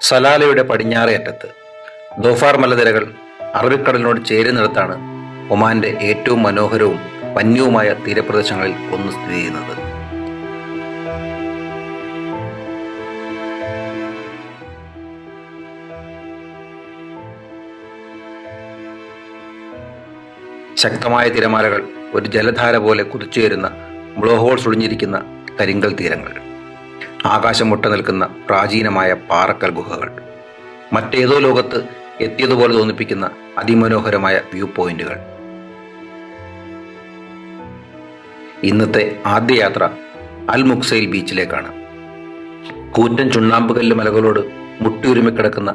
സലാലയുടെ പടിഞ്ഞാറേ അറ്റത്ത് ധോഫാർ മലനിരകൾ അറബിക്കടലിനോട് ചേരുന്നിടത്താണ് ഒമാന്റെ ഏറ്റവും മനോഹരവും വന്യവുമായ തീരപ്രദേശങ്ങളിൽ ഒന്ന് സ്ഥിതി ചെയ്യുന്നത്. ശക്തമായ തിരമാലകൾ ഒരു ജലധാര പോലെ കുതിച്ചുയരുന്ന ബ്ലോ ഹോൾസ് ഒളിഞ്ഞിരിക്കുന്ന കരിങ്കൽ തീരങ്ങൾ, ആകാശം മുട്ട നിൽക്കുന്ന പ്രാചീനമായ പാറക്കൽ ഗുഹകൾ, മറ്റേതോ ലോകത്ത് എത്തിയതുപോലെ തോന്നിപ്പിക്കുന്ന അതിമനോഹരമായ വ്യൂ പോയിന്റുകൾ. ഇന്നത്തെ ആദ്യ യാത്ര അൽ മുക്സൈൽ ബീച്ചിലേക്കാണ്. കൂറ്റൻ ചുണ്ണാമ്പുകല്ല് മലകളോട് മുട്ടിയുരുമിക്കിടക്കുന്ന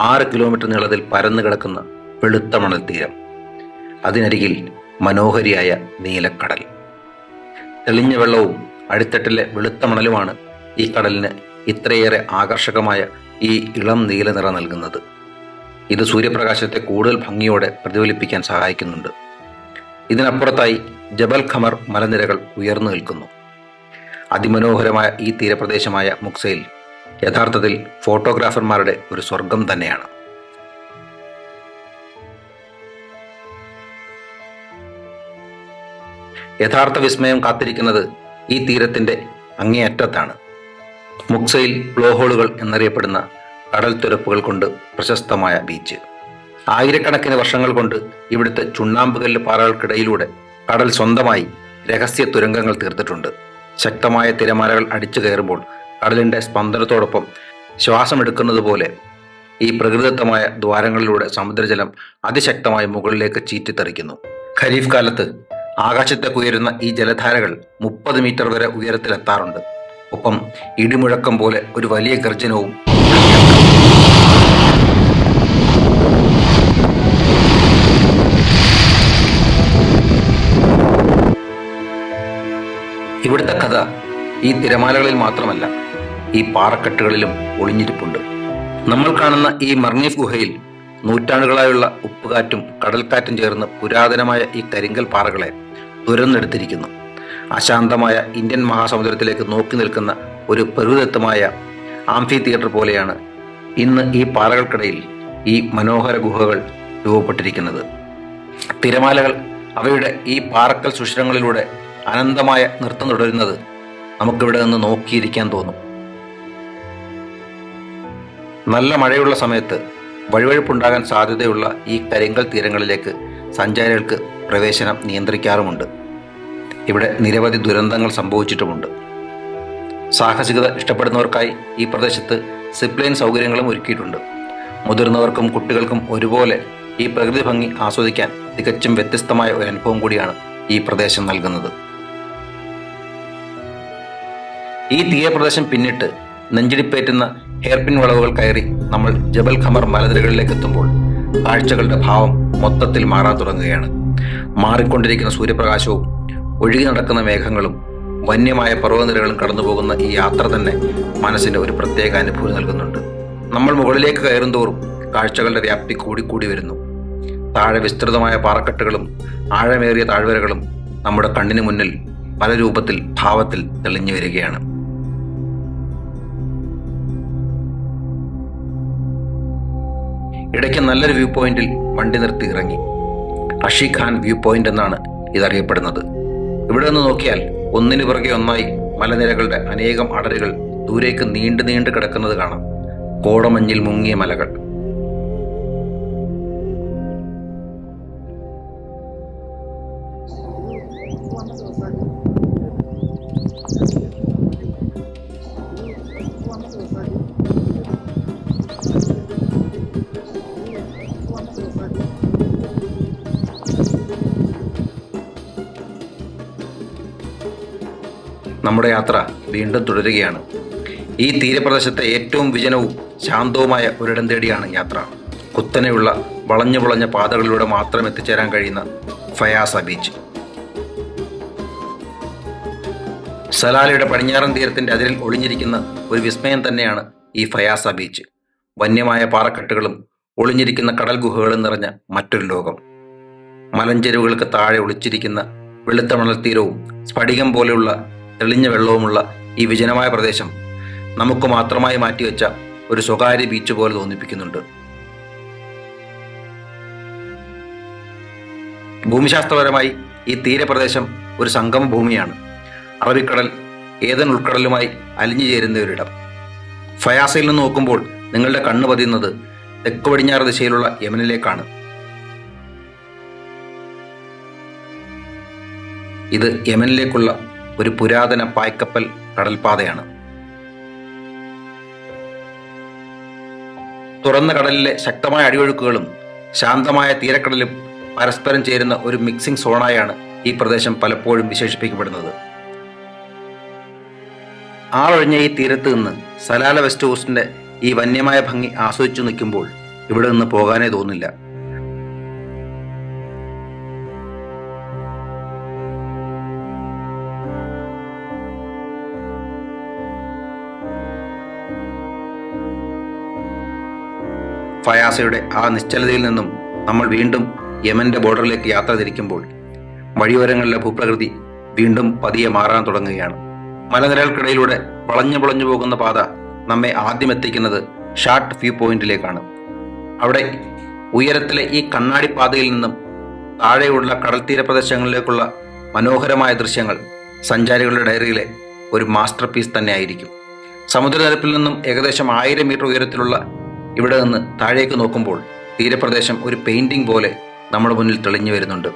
6 കിലോമീറ്റർ നീളത്തിൽ പരന്നു കിടക്കുന്ന വെളുത്ത മണൽ തീരം, അതിനരികിൽ മനോഹരിയായ നീലക്കടൽ. തെളിഞ്ഞ വെള്ളവും അടിത്തട്ടിലെ വെളുത്ത മണലുമാണ് ഈ കടലിന് ഇത്രയേറെ ആകർഷകമായ ഈ ഇളം നീല നിറം നൽകുന്നത്. ഇത് സൂര്യപ്രകാശത്തെ കൂടുതൽ ഭംഗിയോടെ പ്രതിഫലിപ്പിക്കാൻ സഹായിക്കുന്നുണ്ട്. ഇതിനപ്പുറത്തായി ജബൽ ഖമർ മലനിരകൾ ഉയർന്നു നിൽക്കുന്നു. അതിമനോഹരമായ ഈ തീരപ്രദേശമായ മുക്സൈൽ യഥാർത്ഥത്തിൽ ഫോട്ടോഗ്രാഫർമാരുടെ ഒരു സ്വർഗം തന്നെയാണ്. യഥാർത്ഥ വിസ്മയം കാത്തിരിക്കുന്നത് ഈ തീരത്തിന്റെ അങ്ങേയറ്റത്താണ്. മുക്സൈൽ ബ്ലോഹോളുകൾ എന്നറിയപ്പെടുന്ന കടൽ തുരപ്പുകൾ കൊണ്ട് പ്രശസ്തമായ ബീച്ച്. ആയിരക്കണക്കിന് വർഷങ്ങൾ കൊണ്ട് ഇവിടുത്തെ ചുണ്ണാമ്പുകല്ല് പാറകൾക്കിടയിലൂടെ കടൽ സ്വന്തമായി രഹസ്യ തുരങ്കങ്ങൾ തീർത്തിട്ടുണ്ട്. ശക്തമായ തിരമാലകൾ അടിച്ചു കയറുമ്പോൾ കടലിന്റെ സ്പന്ദനത്തോടൊപ്പം ശ്വാസമെടുക്കുന്നത് പോലെ ഈ പ്രകൃതിദത്തമായ ദ്വാരങ്ങളിലൂടെ സമുദ്രജലം അതിശക്തമായി മുകളിലേക്ക് ചീറ്റിത്തെറിക്കുന്നു. ഖരീഫ് കാലത്ത് ആകാശത്തേക്കുയരുന്ന ഈ ജലധാരകൾ 30 മീറ്റർ വരെ ഉയരത്തിലെത്താറുണ്ട്. ഒപ്പം ഇടിമുഴക്കം പോലെ ഒരു വലിയ ഗർജനവും. ഇവിടുത്തെ കഥ ഈ തിരമാലകളിൽ മാത്രമല്ല, ഈ പാറക്കെട്ടുകളിലും ഒളിഞ്ഞിരിപ്പുണ്ട്. നമ്മൾ കാണുന്ന ഈ മർണീഫ് ഗുഹയിൽ നൂറ്റാണ്ടുകളായുള്ള ഉപ്പുകാറ്റും കടൽക്കാറ്റും ചേർന്ന് പുരാതനമായ ഈ കരിങ്കൽ പാറകളെ തുരന്നെടുത്തിരിക്കുന്നു. അശാന്തമായ ഇന്ത്യൻ മഹാസമുദ്രത്തിലേക്ക് നോക്കി നിൽക്കുന്ന ഒരു പ്രകൃതിദത്തമായ ആംഫി തിയേറ്റർ പോലെയാണ് ഇന്ന് ഈ പാറകൾക്കിടയിൽ ഈ മനോഹര ഗുഹകൾ രൂപപ്പെട്ടിരിക്കുന്നത്. തിരമാലകൾ അവയുടെ ഈ പാറക്കൽ സുഷിരങ്ങളിലൂടെ അനന്തമായ നൃത്തം തുടരുന്നത് നമുക്കിവിടെ നിന്ന് നോക്കിയിരിക്കാൻ തോന്നും. നല്ല മഴയുള്ള സമയത്ത് വഴുവഴുപ്പുണ്ടാകാൻ സാധ്യതയുള്ള ഈ കരിങ്കൽ തീരങ്ങളിലേക്ക് സഞ്ചാരികൾക്ക് പ്രവേശനം നിയന്ത്രിക്കാറുമുണ്ട്. ഇവിടെ നിരവധി ദുരന്തങ്ങൾ സംഭവിച്ചിട്ടുമുണ്ട്. സാഹസികത ഇഷ്ടപ്പെടുന്നവർക്കായി ഈ പ്രദേശത്ത് സിപ്ലൈൻ സൗകര്യങ്ങളും ഒരുക്കിയിട്ടുണ്ട്. മുതിർന്നവർക്കും കുട്ടികൾക്കും ഒരുപോലെ ഈ പ്രകൃതി ഭംഗി ആസ്വദിക്കാൻ തികച്ചും വ്യത്യസ്തമായ ഒരു അനുഭവം കൂടിയാണ് ഈ പ്രദേശം നൽകുന്നത്. ഈ തീരപ്രദേശം പിന്നിട്ട് നെഞ്ചിടിപ്പേറ്റുന്ന ഹെയർപിൻ വളവുകൾ കയറി നമ്മൾ ജബൽ ഖമർ മലനിരകളിലേക്ക് എത്തുമ്പോൾ കാഴ്ചകളുടെ ഭാവം മൊത്തത്തിൽ മാറാൻ തുടങ്ങുകയാണ്. മാറിക്കൊണ്ടിരിക്കുന്ന സൂര്യപ്രകാശവും ഒഴുകി നടക്കുന്ന മേഘങ്ങളും വന്യമായ പർവ്വതനിരകളും കടന്നുപോകുന്ന ഈ യാത്ര തന്നെ മനസ്സിന് ഒരു പ്രത്യേക അനുഭൂതി നൽകുന്നുണ്ട്. നമ്മൾ മുകളിലേക്ക് കയറും തോറും കാഴ്ചകളുടെ വ്യാപ്തി കൂടിക്കൂടി വരുന്നു. താഴെ വിസ്തൃതമായ പാറക്കെട്ടുകളും ആഴമേറിയ താഴ്വരകളും നമ്മുടെ കണ്ണിന് മുന്നിൽ പല രൂപത്തിൽ ഭാവത്തിൽ തെളിഞ്ഞു വരികയാണ്. ഇടയ്ക്ക് നല്ലൊരു വ്യൂ പോയിന്റിൽ വണ്ടി നിർത്തി ഇറങ്ങി. അഷി ഖാൻ വ്യൂ പോയിന്റ് എന്നാണ് ഇതറിയപ്പെടുന്നത്. ഇവിടെ നിന്ന് നോക്കിയാൽ ഒന്നിനു പുറകെ ഒന്നായി മലനിരകളുടെ അനേകം അടരുകൾ ദൂരേക്ക് നീണ്ടു നീണ്ടു കിടക്കുന്നത് കാണാം. കോടമഞ്ഞിൽ മുങ്ങിയ മലകൾ. നമ്മുടെ യാത്ര വീണ്ടും തുടരുകയാണ്. ഈ തീരപ്രദേശത്തെ ഏറ്റവും വിജനവും ശാന്തവുമായ ഒരിടം തേടിയാണ് യാത്ര. കുത്തനെയുള്ള വളഞ്ഞു പുളഞ്ഞ പാതകളിലൂടെ മാത്രം എത്തിച്ചേരാൻ കഴിയുന്ന ഫയാസ ബീച്ച്. സലാലയുടെ പടിഞ്ഞാറൻ തീരത്തിന്റെ അതിരിൽ ഒളിഞ്ഞിരിക്കുന്ന ഒരു വിസ്മയം തന്നെയാണ് ഈ ഫയാസ ബീച്ച്. വന്യമായ പാറക്കെട്ടുകളും ഒളിഞ്ഞിരിക്കുന്ന കടൽ ഗുഹകളും നിറഞ്ഞ മറ്റൊരു ലോകം. മലഞ്ചെരുവുകൾക്ക് താഴെ ഒളിച്ചിരിക്കുന്ന വെളുത്ത മണൽ തീരവും സ്ഫടികം പോലെയുള്ള തെളിഞ്ഞ വെള്ളവുമുള്ള ഈ വിജനമായ പ്രദേശം നമുക്ക് മാത്രമായി മാറ്റിവെച്ച ഒരു സ്വകാര്യ ബീച്ച് പോലെ തോന്നിപ്പിക്കുന്നുണ്ട്. ഭൂമിശാസ്ത്രപരമായി ഈ തീരപ്രദേശം ഒരു സംഗമ ഭൂമിയാണ്. അറബിക്കടൽ ഏദൻ ഉൾക്കടലുമായി അലിഞ്ഞു ചേരുന്ന ഒരിടം. ഫയാസയിൽ നിന്ന് നോക്കുമ്പോൾ നിങ്ങളുടെ കണ്ണ് പതിയുന്നത് തെക്ക് പടിഞ്ഞാറ് ദിശയിലുള്ള യമനിലേക്കാണ്. ഇത് യമനിലേക്കുള്ള ഒരു പുരാതന പായ്ക്കപ്പൽ കടൽപാതയാണ്. തുറന്ന കടലിലെ ശക്തമായ അടിയൊഴുക്കുകളും ശാന്തമായ തീരക്കടലും പരസ്പരം ചേരുന്ന ഒരു മിക്സിംഗ് സോണായാണ് ഈ പ്രദേശം പലപ്പോഴും വിശേഷിപ്പിക്കപ്പെടുന്നത്. ആളൊഴിഞ്ഞ ഈ തീരത്ത് നിന്ന് സലാല വെസ്റ്റ് കോസ്റ്റിന്റെ ഈ വന്യമായ ഭംഗി ആസ്വദിച്ചു നിൽക്കുമ്പോൾ ഇവിടെ നിന്ന് പോകാനേ തോന്നില്ല. ഫയാസയുടെ ആ നിശ്ചലതയിൽ നിന്നും നമ്മൾ വീണ്ടും യമന്റെ ബോർഡറിലേക്ക് യാത്ര തിരിക്കുമ്പോൾ വഴിയോരങ്ങളിലെ ഭൂപ്രകൃതി വീണ്ടും പതിയെ മാറാൻ തുടങ്ങുകയാണ്. മലനിരകൾക്കിടയിലൂടെ വളഞ്ഞു പൊളഞ്ഞു പോകുന്ന പാത നമ്മെ ആദ്യം എത്തിക്കുന്നത് ഷാർട്ട് വ്യൂ പോയിന്റിലേക്കാണ്. അവിടെ ഉയരത്തിലെ ഈ കണ്ണാടി പാതയിൽ നിന്നും താഴെയുള്ള കടൽ തീരപ്രദേശങ്ങളിലേക്കുള്ള മനോഹരമായ ദൃശ്യങ്ങൾ സഞ്ചാരികളുടെ ഡയറിയിലെ ഒരു മാസ്റ്റർ പീസ് തന്നെ ആയിരിക്കും. സമുദ്രനിരപ്പിൽ നിന്നും ഏകദേശം 1000 മീറ്റർ ഉയരത്തിലുള്ള ഇവിടെ നിന്ന് താഴേക്ക് നോക്കുമ്പോൾ തീരപ്രദേശം ഒരു പെയിന്റിംഗ് പോലെ നമ്മുടെ മുന്നിൽ തെളിഞ്ഞു വരുന്നുണ്ട്.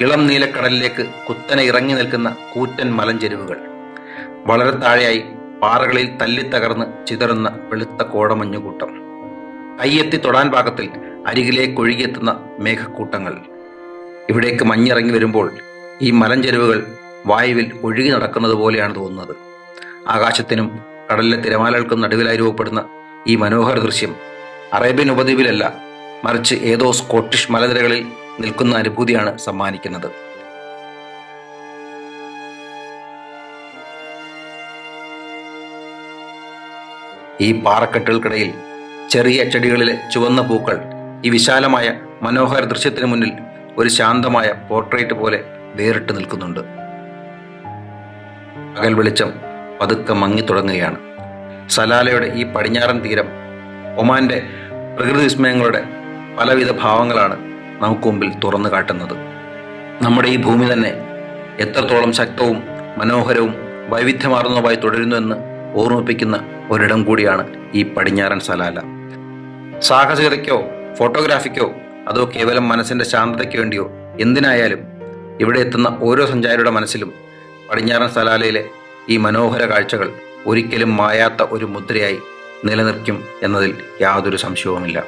ഇളം നീലക്കടലിലേക്ക് കുത്തനെ ഇറങ്ങി നിൽക്കുന്ന കൂറ്റൻ മലഞ്ചെരുവുകൾ, വളരെ താഴെയായി പാറകളിൽ തല്ലിത്തകർന്ന് ചിതറുന്ന വെളുത്ത കോടമഞ്ഞുകൂട്ടം, കയ്യെത്തി തൊടാൻ പാകത്തിൽ അരികിലേക്ക് ഒഴുകിയെത്തുന്ന മേഘക്കൂട്ടങ്ങൾ. ഇവിടേക്ക് മഞ്ഞിറങ്ങി വരുമ്പോൾ ഈ മലഞ്ചെരുവുകൾ വായുവിൽ ഒഴുകി നടക്കുന്നത് പോലെയാണ് തോന്നുന്നത്. ആകാശത്തിനും കടലിലെ തിരമാലകൾക്കും നടുവിലായി രൂപപ്പെടുന്ന ഈ മനോഹര ദൃശ്യം അറേബ്യൻ ഉപദ്വീപിലല്ല, മറിച്ച് ഏതോ സ്കോട്ടിഷ് മലനിരകളിൽ നിൽക്കുന്ന അനുഭൂതിയാണ് സമ്മാനിക്കുന്നത്. ഈ പാറക്കെട്ടുകൾക്കിടയിൽ ചെറിയ ചെടികളിലെ ചുവന്ന പൂക്കൾ ഈ വിശാലമായ മനോഹര ദൃശ്യത്തിന് മുന്നിൽ ഒരു ശാന്തമായ പോർട്രേറ്റ് പോലെ വേറിട്ട് നിൽക്കുന്നുണ്ട്. പകൽ വെളിച്ചം പതുക്കെ മങ്ങിത്തുടങ്ങുകയാണ്. സലാലയുടെ ഈ പടിഞ്ഞാറൻ തീരം ഒമാന്റെ പ്രകൃതി വിസ്മയങ്ങളുടെ പലവിധ ഭാവങ്ങളാണ് നമുക്ക് മുമ്പിൽ തുറന്നു കാട്ടുന്നത്. നമ്മുടെ ഈ ഭൂമി തന്നെ എത്രത്തോളം ശക്തവും മനോഹരവും വൈവിധ്യമാർന്നതുമായി തുടരുന്നുവെന്ന് ഓർമ്മിപ്പിക്കുന്ന ഒരിടം കൂടിയാണ് ഈ പടിഞ്ഞാറൻ സലാല. സാഹസികതയ്ക്കോ ഫോട്ടോഗ്രാഫിക്കോ അതോ കേവലം മനസ്സിന്റെ ശാന്തതയ്ക്ക് വേണ്ടിയോ എന്തിനായാലും ഇവിടെ എത്തുന്ന ഓരോ സഞ്ചാരിയുടെ മനസ്സിലും പടിഞ്ഞാറൻ സലാലയിലെ ഈ മനോഹര കാഴ്ചകൾ ഒരിക്കലും മായാത്ത ഒരു മുദ്രയായി നിലനിൽക്കും എന്നതിൽ യാതൊരു സംശയവുമില്ല.